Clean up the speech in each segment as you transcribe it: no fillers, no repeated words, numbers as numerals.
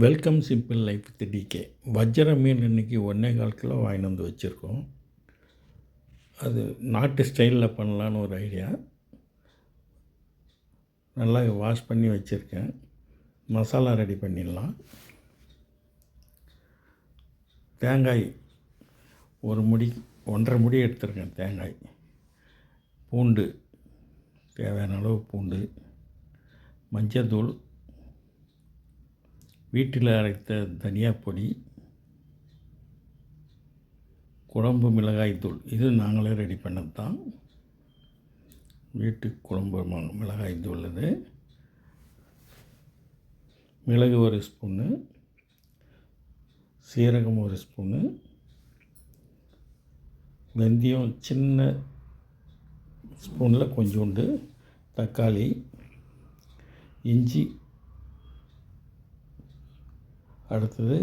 Welcome simple life with DK. வஜ்ர மீன் இன்றைக்கி 1.25 கிலோ வாங்கிட்டு வந்து வச்சுருக்கோம். அது நாட்டு ஸ்டைலில் பண்ணலான்னு ஒரு ஐடியா. நல்லா வாஷ் பண்ணி வச்சுருக்கேன். மசாலா ரெடி பண்ணிடலாம். தேங்காய் ஒரு முடி 1.5 முடி எடுத்துருக்கேன். தேங்காய், பூண்டு தேவையான அளவு பூண்டு, மஞ்சத்தூள், வீட்டில் அரைத்த தனியா பொடி, குழம்பு மிளகாய் தூள். இது நாங்களே ரெடி பண்ணது தான். வீட்டு குழம்பு மிளகாய் தூள். இது மிளகு 1 ஸ்பூனு, சீரகம் 1 ஸ்பூனு, வெந்தயம் சின்ன ஸ்பூனில் கொஞ்சோண்டு, தக்காளி, இஞ்சி. அடுத்தது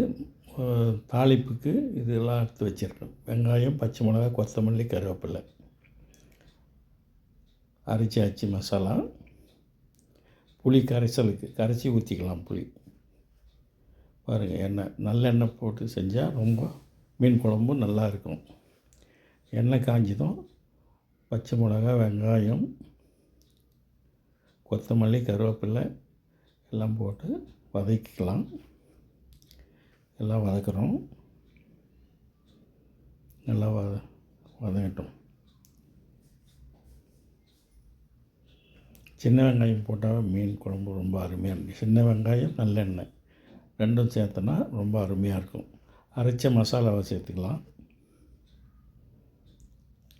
தாளிப்புக்கு இதெல்லாம் எடுத்து வச்சுருக்கேன். வெங்காயம், பச்சை மிளகாய், கொத்தமல்லி, கருவேப்பிலை. அரைச்சாச்சு மசாலா. புளி கரைசலுக்கு கரைச்சி ஊற்றிக்கலாம். புளி பாருங்கள், எண்ணெய் நல்லெண்ணெய் போட்டு செஞ்சால் ரொம்ப மீன் குழம்பு நல்லாயிருக்கும். எண்ணெய் காஞ்சதும் பச்சை மிளகாய், வெங்காயம், கொத்தமல்லி, கருவேப்பிலை எல்லாம் போட்டு வதக்கிக்கலாம். எல்லாம் வதக்குறோம். நல்லா வதங்கட்டும். சின்ன வெங்காயம் போட்டால் மீன் குழம்பு ரொம்ப அருமையாக இருக்கும். சின்ன வெங்காயம், நல்லெண்ணெய் ரெண்டும் சேர்த்தனா ரொம்ப அருமையாக இருக்கும். அரைச்ச மசாலாவை சேர்த்துக்கலாம்.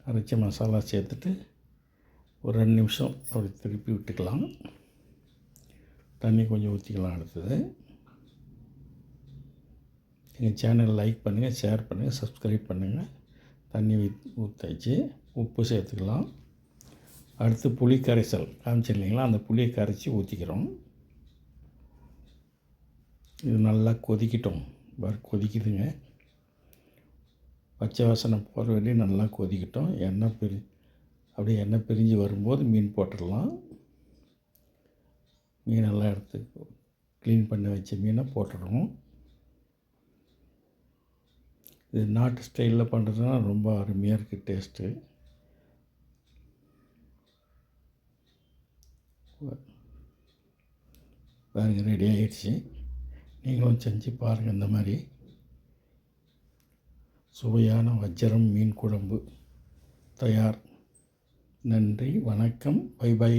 அரைச்ச மசாலா சேர்த்துட்டு ஒரு 2 நிமிஷம் அப்படி திருப்பி விட்டுக்கலாம். தண்ணி கொஞ்சம் ஊற்றிக்கலாம். அடுத்தது எங்கள் சேனல் லைக் பண்ணுங்கள், ஷேர் பண்ணுங்கள், சப்ஸ்கிரைப் பண்ணுங்கள். தண்ணி ஊற்றாச்சு. உப்பு சேர்த்துக்கலாம். அடுத்து புளி கரைசல் காமிச்சு இல்லைங்களா, அந்த புளியை கரைச்சி ஊற்றிக்கிறோம். இது நல்லா கொதிக்கட்டும். கொதிக்குதுங்க. பச்சை வாசனை போகிற வரையும் நல்லா கொதிக்கட்டும். அப்படியே எண்ணெய் பிரிஞ்சு வரும்போது மீன் போட்டுடலாம். மீனெல்லாம் எடுத்து க்ளீன் பண்ணி வச்ச மீனை போட்டுடுவோம். இது நாட்டு ஸ்டைலில் பண்ணுறதுனா ரொம்ப அருமையாக இருக்குது டேஸ்ட்டு. பாருங்கள், ரெடி ஆகிடுச்சு. நீங்களும் செஞ்சு பாருங்கள். இந்த மாதிரி சுவையான வஜ்ரம் மீன் குழம்பு தயார். நன்றி, வணக்கம், பை பை.